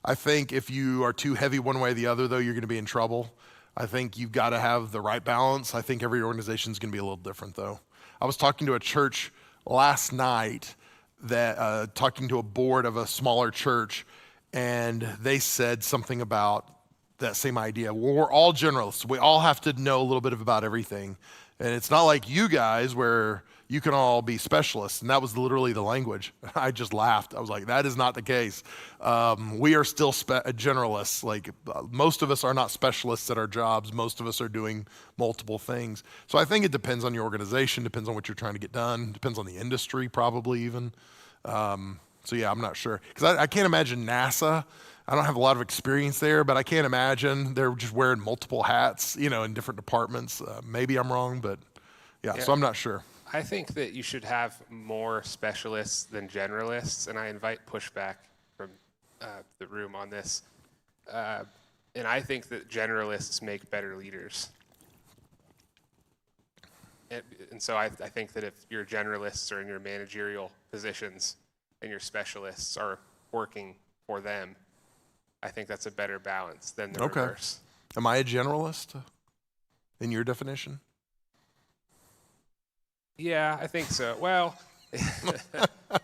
I think if you are too heavy one way or the other, though, you're going to be in trouble. I think you've got to have the right balance. I think every organization is going to be a little different, though. I was talking to a church last night talking to a board of a smaller church, and they said something about that same idea. Well, we're all generalists. We all have to know a little bit about everything. And it's not like you guys where you can all be specialists. And that was literally the language. I just laughed. I was like, that is not the case. We are still generalists. Like most of us are not specialists at our jobs. Most of us are doing multiple things. So I think it depends on your organization, depends on what you're trying to get done, depends on the industry probably even. So yeah, I'm not sure. Because I can't imagine NASA. I don't have a lot of experience there, but I can't imagine they're just wearing multiple hats, in different departments. Maybe I'm wrong, but yeah, so I'm not sure.
I think that you should have more specialists than generalists, and I invite pushback from the room on this. And I think that generalists make better leaders. And so I think that if your generalists are in your managerial positions and your specialists are working for them, I think that's a better balance than the reverse.
Am I a generalist in your definition?
Yeah, I think so. Well,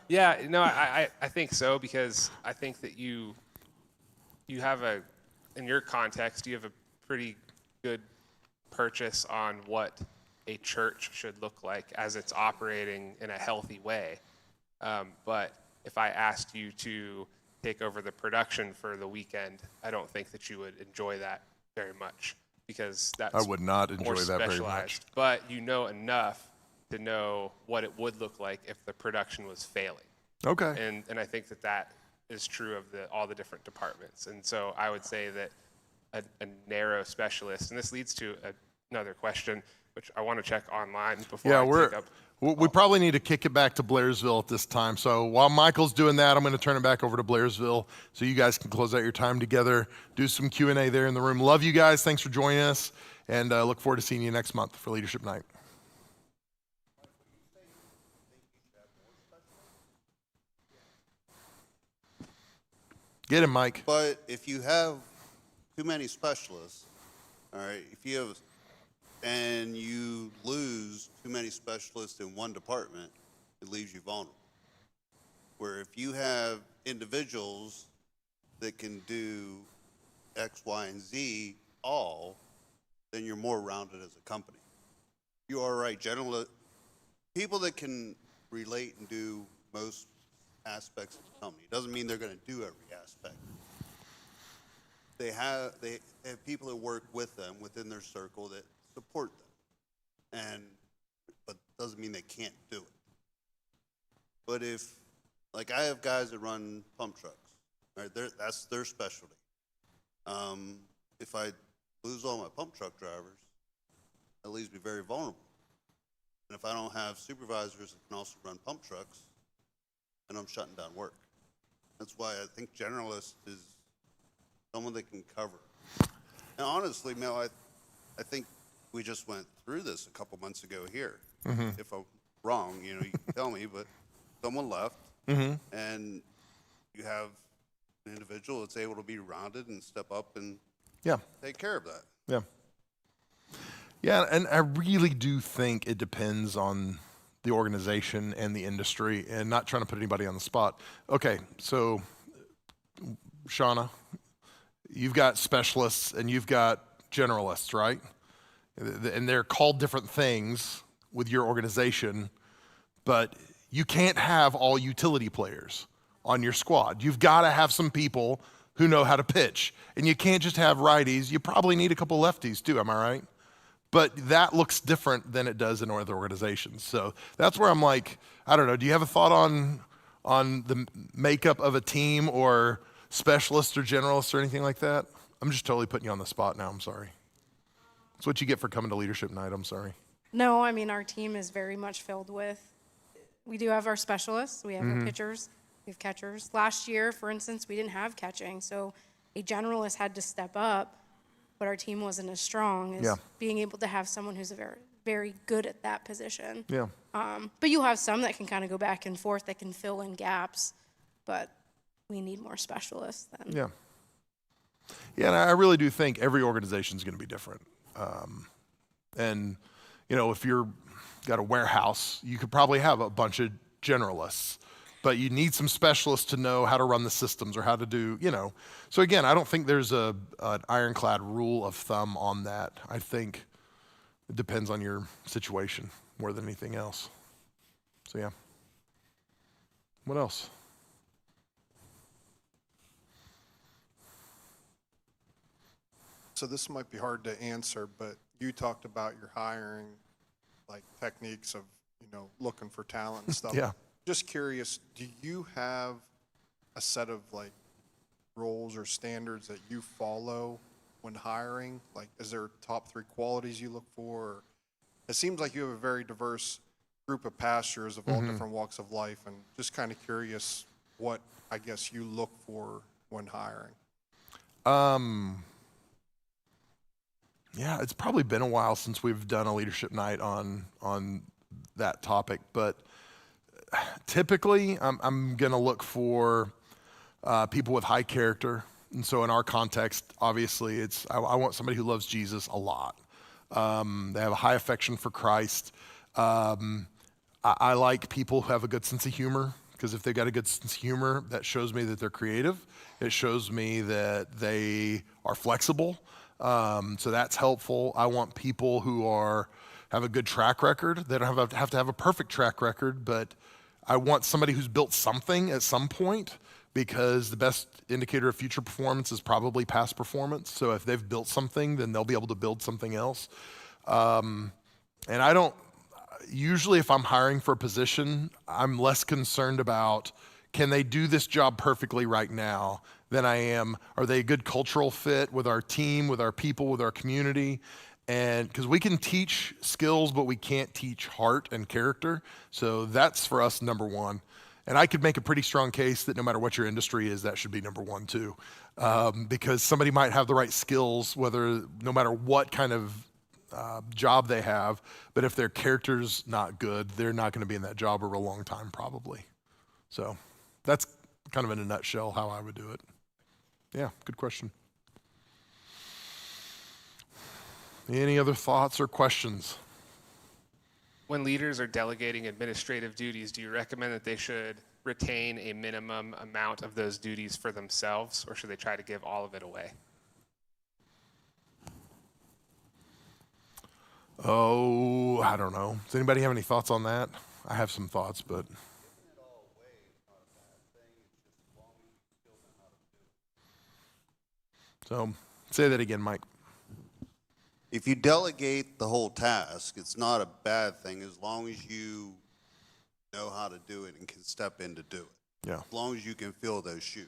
yeah, no, I think so, because I think that you have in your context, you have a pretty good purchase on what a church should look like as it's operating in a healthy way. But if I asked you to take over the production for the weekend, I don't think that you would enjoy that very much, because that's
I would not enjoy
more
that very much.
specialized. But you know enough to know what it would look like if the production was failing.
Okay.
And I think that is true of all the different departments. And so I would say that a narrow specialist, and this leads to another question, which I want to check online before I take up.
We probably need to kick it back to Blairsville at this time. So while Michael's doing that, I'm going to turn it back over to Blairsville so you guys can close out your time together, do some Q&A there in the room. Love you guys. Thanks for joining us, and look forward to seeing you next month for Leadership Night. Get him, Mike.
But if you have too many specialists, all right, and you lose too many specialists in one department, it leaves you vulnerable. Where if you have individuals that can do X, Y, and Z all, then you're more rounded as a company. You are right, people that can relate and do most aspects of the company. It doesn't mean they're going to do every aspect. They have people that work with them within their circle that support them, but doesn't mean they can't do it. But like I have guys that run pump trucks, right? That's their specialty. If I lose all my pump truck drivers, that leaves me very vulnerable. And if I don't have supervisors that can also run pump trucks, then I'm shutting down work. That's why I think generalist is someone that can cover. And honestly, Mel, I think we just went through this a couple months ago here. Mm-hmm. If I'm wrong, you can tell me, but someone left, and you have an individual that's able to be rounded and step up and take care of that.
Yeah. Yeah, and I really do think it depends on the organization and the industry, and not trying to put anybody on the spot. Okay, so Shauna, you've got specialists and you've got generalists, right? And they're called different things with your organization, but you can't have all utility players on your squad. You've got to have some people who know how to pitch, and you can't just have righties. You probably need a couple lefties too, am I right? But that looks different than it does in other organizations. So that's where I'm like, I don't know, do you have a thought on the makeup of a team or specialists or generalists or anything like that? I'm just totally putting you on the spot now, I'm sorry. That's what you get for coming to Leadership Night, I'm sorry.
No, I mean, our team is very much filled with, we do have our specialists, we have our pitchers, we have catchers. Last year, for instance, we didn't have catching, so a generalist had to step up, but our team wasn't as strong as being able to have someone who's very, very good at that position.
Yeah.
But you have some that can kind of go back and forth, that can fill in gaps, but we need more specialists then.
Yeah. Yeah, and I really do think every organization is going to be different. And, if you're got a warehouse, you could probably have a bunch of generalists, but you need some specialists to know how to run the systems or how to do, So again, I don't think there's an ironclad rule of thumb on that. I think it depends on your situation more than anything else. So yeah. What else?
So this might be hard to answer, but you talked about your hiring, like techniques of, looking for talent and stuff.
Yeah.
Just curious, do you have a set of like rules or standards that you follow when hiring? Like, is there top 3 qualities you look for? Or it seems like you have a very diverse group of pastors of all different walks of life, and just kind of curious what I guess you look for when hiring.
Yeah, it's probably been a while since we've done a leadership night on that topic, but typically I'm gonna look for people with high character. And so in our context, obviously, I want somebody who loves Jesus a lot. They have a high affection for Christ. I like people who have a good sense of humor, because if they've got a good sense of humor, that shows me that they're creative. It shows me that they are flexible. So that's helpful. I want people who have a good track record. They don't have to have a perfect track record, but I want somebody who's built something at some point, because the best indicator of future performance is probably past performance. So if they've built something, then they'll be able to build something else. And I don't, usually if I'm hiring for a position, I'm less concerned about, can they do this job perfectly right now, than I am, are they a good cultural fit with our team, with our people, with our community? And because we can teach skills, but we can't teach heart and character. So that's for us number one. And I could make a pretty strong case that no matter what your industry is, that should be number one too. Because somebody might have the right skills, no matter what kind of job they have, but if their character's not good, they're not going to be in that job for a long time probably. So that's kind of in a nutshell how I would do it. Yeah, good question. Any other thoughts or questions?
When leaders are delegating administrative duties, do you recommend that they should retain a minimum amount of those duties for themselves, or should they try to give all of it away?
Oh, I don't know. Does anybody have any thoughts on that? I have some thoughts, but. So, say that again, Mike.
If you delegate the whole task, it's not a bad thing as long as you know how to do it and can step in to do it.
Yeah.
As long as you can fill those shoes.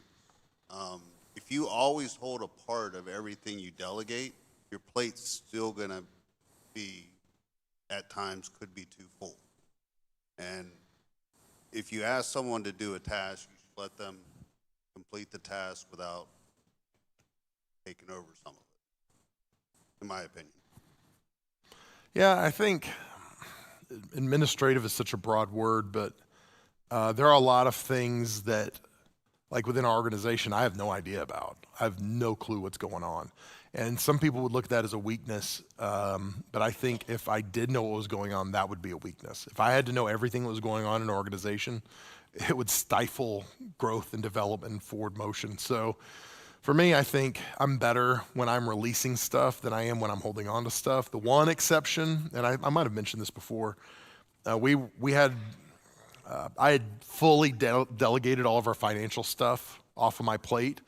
If you always hold a part of everything you delegate, your plate's still going to be, at times, could be too full. And if you ask someone to do a task, you should let them complete the task without taking over some of it, in my opinion.
Yeah, I think administrative is such a broad word, but there are a lot of things that, like within our organization, I have no idea about. I have no clue what's going on. And some people would look at that as a weakness, but I think if I did know what was going on, that would be a weakness. If I had to know everything that was going on in an organization, it would stifle growth and development and forward motion. So for me, I think I'm better when I'm releasing stuff than I am when I'm holding on to stuff. The one exception, and I might have mentioned this before, I had fully delegated all of our financial stuff off of my plate,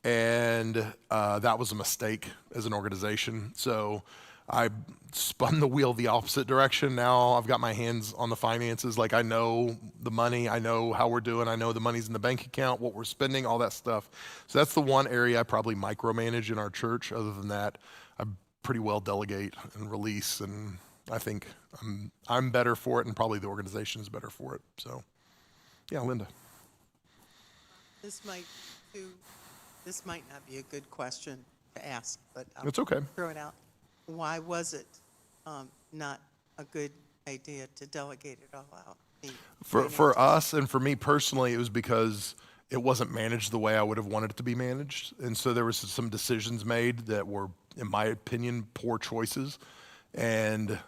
and that was a mistake as an organization. So I spun the wheel the opposite direction. Now I've got my hands on the finances. Like, I know the money, I know how we're doing, I know the money's in the bank account, what we're spending, all that stuff. So that's the one area I probably micromanage in our church. Other than that, I pretty well delegate and release, and I think I'm better for it, and probably the organization is better for it. So, yeah, Linda.
This might not be a good question to ask, but I'll
It's okay.
throw it out. Why was it not a good idea to delegate it all out?
For us and for me personally, it was because it wasn't managed the way I would have wanted it to be managed. And so there was some decisions made that were, in my opinion, poor choices. And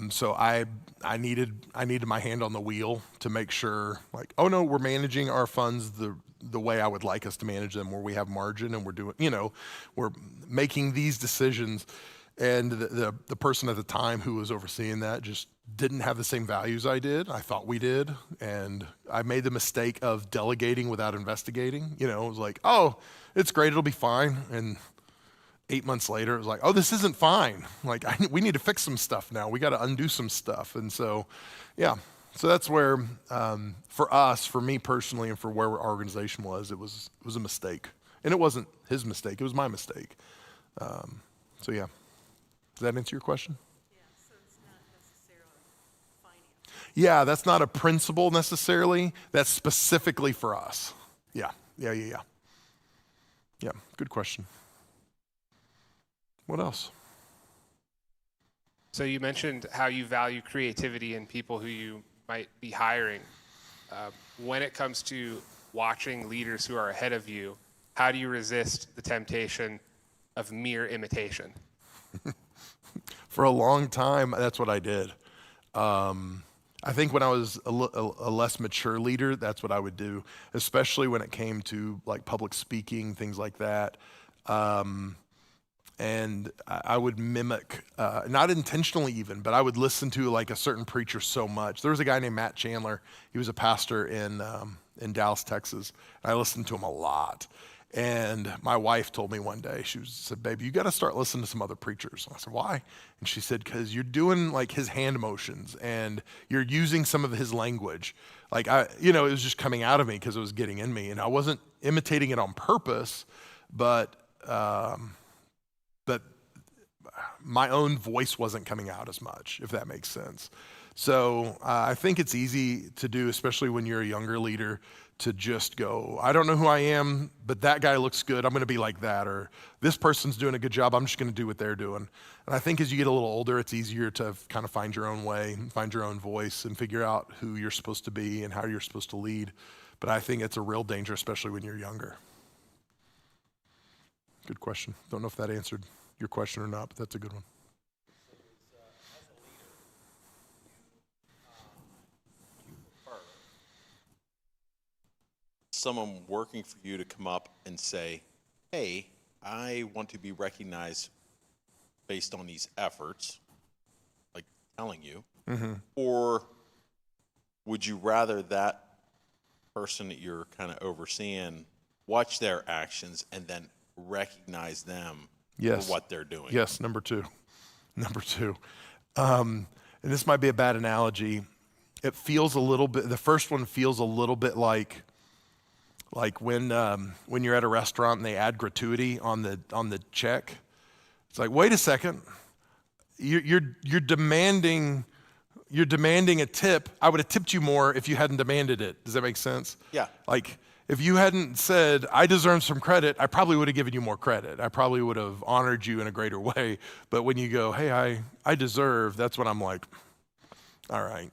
so I needed my hand on the wheel to make sure, like, oh no, we're managing our funds the way I would like us to manage them, where we have margin and we're doing, we're making these decisions. And the person at the time who was overseeing that just didn't have the same values I did. I thought we did. And I made the mistake of delegating without investigating. It was like, oh, it's great, it'll be fine. And 8 months later, it was like, oh, this isn't fine. Like, we need to fix some stuff now. We got to undo some stuff. And so, yeah, So that's where, for us, for me personally, and for where our organization was, it was a mistake. And it wasn't his mistake, it was my mistake. So yeah. Does that answer your question?
Yeah, so it's not necessarily finance.
Yeah, that's not a principle necessarily. That's specifically for us. Yeah. Yeah, good question. What else?
So you mentioned how you value creativity in people who you might be hiring. When it comes to watching leaders who are ahead of you, how do you resist the temptation of mere imitation?
For a long time, that's what I did. I think when I was a less mature leader, that's what I would do, especially when it came to like public speaking, things like that. And I would mimic, not intentionally even, but I would listen to like a certain preacher so much. There was a guy named Matt Chandler. He was a pastor in Dallas, Texas. And I listened to him a lot. And my wife told me one day, she said, "Baby, you got to start listening to some other preachers." I said, "Why?" And she said, "Because you're doing like his hand motions and you're using some of his language." Like it was just coming out of me because it was getting in me. And I wasn't imitating it on purpose, but my own voice wasn't coming out as much, if that makes sense. So I think it's easy to do, especially when you're a younger leader, to just go, "I don't know who I am, but that guy looks good. I'm going to be like that." Or "This person's doing a good job. I'm just going to do what they're doing." And I think as you get a little older, it's easier to kind of find your own way, find your own voice, and figure out who you're supposed to be and how you're supposed to lead. But I think it's a real danger, especially when you're younger. Good question. Don't know if that answered your question or not, but that's a good one.
Someone working for you to come up and say, "Hey, I want to be recognized based on these efforts," like telling you, or would you rather that person that you're kind of overseeing watch their actions and then recognize them
Yes.
for what they're doing?
Yes, number two. And this might be a bad analogy. It feels a little bit, the first one feels a little bit like when you're at a restaurant and they add gratuity on the check. It's like, wait a second, you're demanding a tip. I would have tipped you more if you hadn't demanded it. Does that make sense?
Yeah.
Like, if you hadn't said, "I deserve some credit," I probably would have given you more credit. I probably would have honored you in a greater way. But when you go, "Hey, I deserve," that's when I'm like, all right,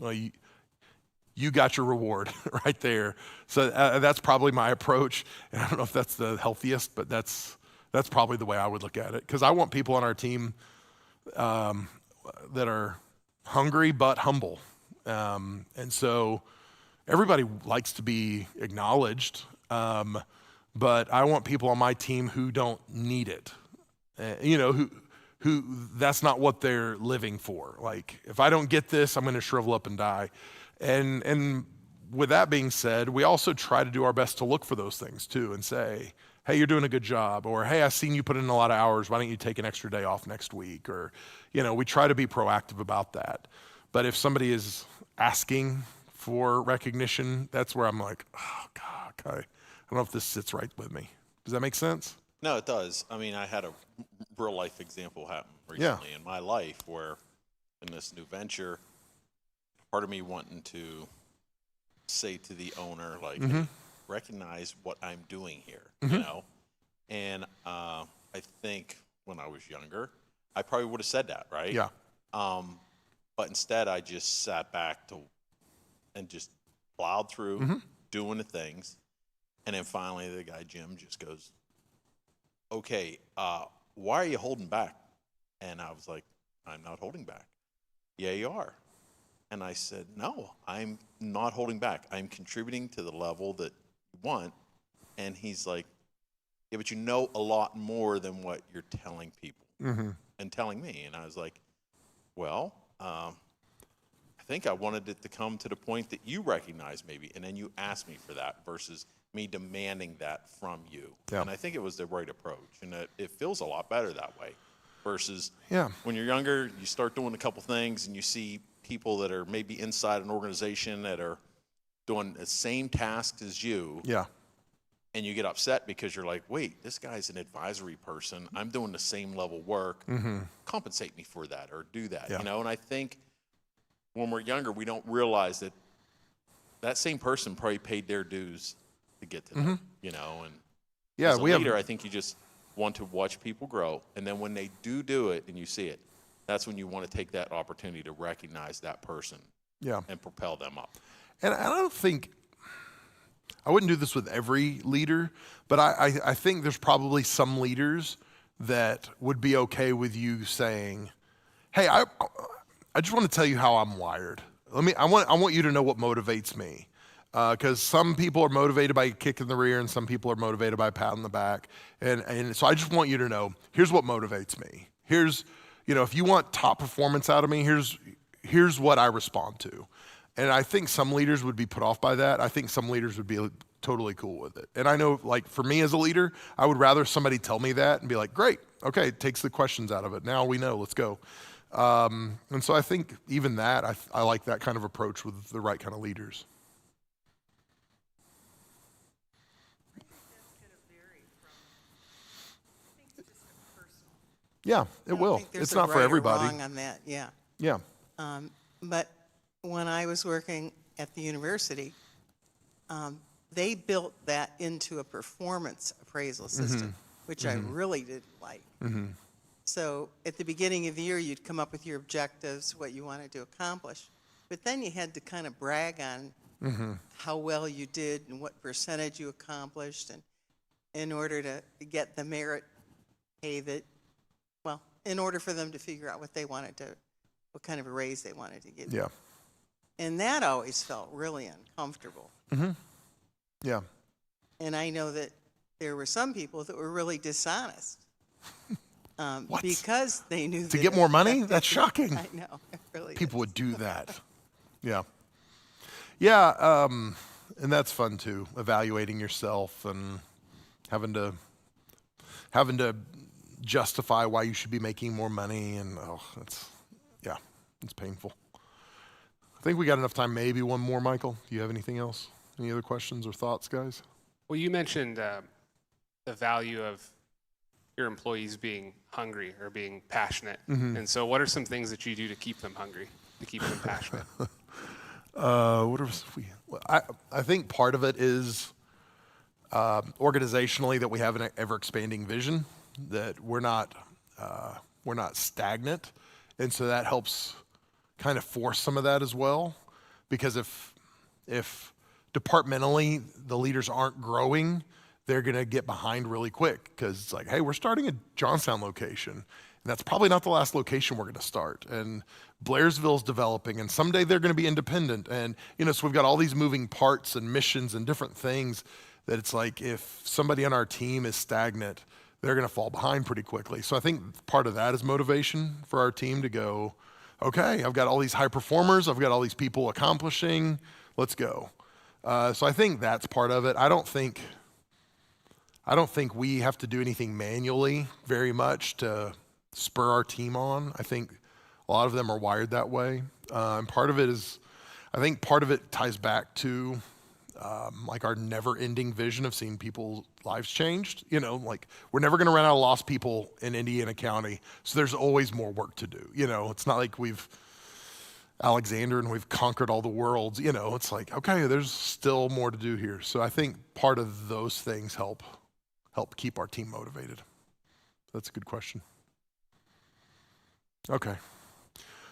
well, you got your reward right there. So that's probably my approach. And I don't know if that's the healthiest, but that's probably the way I would look at it. Because I want people on our team that are hungry but humble. And so everybody likes to be acknowledged, but I want people on my team who don't need it. Who that's not what they're living for. Like, if I don't get this, I'm going to shrivel up and die. And with that being said, we also try to do our best to look for those things too and say, "Hey, you're doing a good job," or, "Hey, I've seen you put in a lot of hours. Why don't you take an extra day off next week?" Or, we try to be proactive about that. But if somebody is asking for recognition, that's where I'm like, "Oh, God, I don't know if this sits right with me." Does that make sense?
No, it does. I mean, I had a real life example happen recently in my life where in this new venture, part of me wanting to say to the owner, like, "Hey, recognize what I'm doing here," And I think when I was younger, I probably would have said that, right?
Yeah.
But instead, I just sat back and just plowed through doing the things. And then finally, the guy, Jim, just goes, "Okay, why are you holding back?" And I was like, "I'm not holding back." "Yeah, you are." And I said, "No, I'm not holding back. I'm contributing to the level that you want." And he's like, "Yeah, but you know a lot more than what you're telling people and telling me." And I was like, "Well, I think I wanted it to come to the point that you recognize maybe, and then you ask me for that versus me demanding that from you."
Yeah.
And I think it was the right approach, and it feels a lot better that way versus
Yeah.
when you're younger, you start doing a couple things and you see people that are maybe inside an organization that are doing the same tasks as you.
Yeah.
And you get upset because you're like, wait, this guy's an advisory person. I'm doing the same level work. Compensate me for that or do that,
Yeah.
you know? And I think when we're younger, we don't realize that that same person probably paid their dues to get to that, you know? And
Yeah,
as a
we
leader,
have.
I think you just want to watch people grow. And then when they do it and you see it, that's when you want to take that opportunity to recognize that person
Yeah.
and propel them up.
And I don't think, I wouldn't do this with every leader, but I think there's probably some leaders that would be okay with you saying, hey, I just want to tell you how I'm wired. I want you to know what motivates me. Because some people are motivated by a kick in the rear and some people are motivated by a pat on the back. And so I just want you to know, here's what motivates me. Here's, if you want top performance out of me, here's what I respond to. And I think some leaders would be put off by that. I think some leaders would be totally cool with it. And I know, like, for me as a leader, I would rather somebody tell me that and be like, great, okay, it takes the questions out of it. Now we know, let's go. And so I think even that, I like that kind of approach with the right kind of leaders. Yeah, it will. It's not for everybody.
Wrong on that, yeah.
Yeah.
But when I was working at the university, they built that into a performance appraisal system, which I really didn't like. So at the beginning of the year, you'd come up with your objectives, what you wanted to accomplish, but then you had to kind of brag on how well you did and what percentage you accomplished, and in order to get the merit pay that, well, in order for them to figure out what kind of a raise they wanted to give you.
Yeah.
And that always felt really uncomfortable.
Yeah.
And I know that there were some people that were really dishonest
What?
because they knew
To
that
get
it
more money?
affected
That's
you.
shocking.
I know, it really
People
is.
would do that. Yeah. Yeah, and that's fun too, evaluating yourself and having to justify why you should be making more money, and it's painful. I think we got enough time, maybe one more, Michael. Do you have anything else? Any other questions or thoughts, guys?
Well, you mentioned the value of your employees being hungry or being passionate. And so what are some things that you do to keep them hungry, to keep them passionate?
I think part of it is organizationally that we have an ever-expanding vision, that we're not stagnant, and so that helps kind of force some of that as well. Because if departmentally the leaders aren't growing, they're going to get behind really quick, because it's like, hey, we're starting a Johnstown location, and that's probably not the last location we're going to start. And Blairsville's developing, and someday they're going to be independent. And, so we've got all these moving parts and missions and different things that it's like, if somebody on our team is stagnant, they're going to fall behind pretty quickly. So I think part of that is motivation for our team to go, okay, I've got all these high performers, I've got all these people accomplishing, let's go. So I think that's part of it. I don't think we have to do anything manually very much to spur our team on. I think a lot of them are wired that way. And part of it ties back to like our never-ending vision of seeing people's lives changed. Like, we're never going to run out of lost people in Indiana County, so there's always more work to do. It's not like we've Alexander and we've conquered all the worlds. It's like, okay, there's still more to do here. So I think part of those things help keep our team motivated. That's a good question. Okay.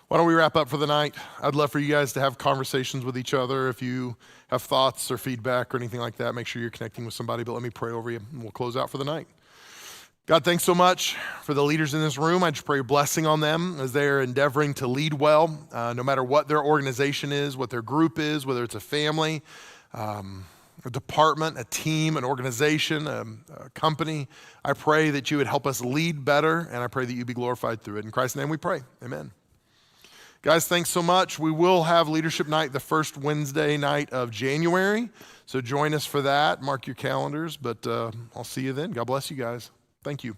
Why don't we wrap up for the night? I'd love for you guys to have conversations with each other. If you have thoughts or feedback or anything like that, make sure you're connecting with somebody, but let me pray over you and we'll close out for the night. God, thanks so much for the leaders in this room. I just pray a blessing on them as they are endeavoring to lead well, no matter what their organization is, what their group is, whether it's a family, a department, a team, an organization, a company. I pray that you would help us lead better, and I pray that you be glorified through it. In Christ's name we pray, amen. Guys, thanks so much. We will have Leadership Night the first Wednesday night of January, so join us for that. Mark your calendars, but I'll see you then. God bless you guys. Thank you.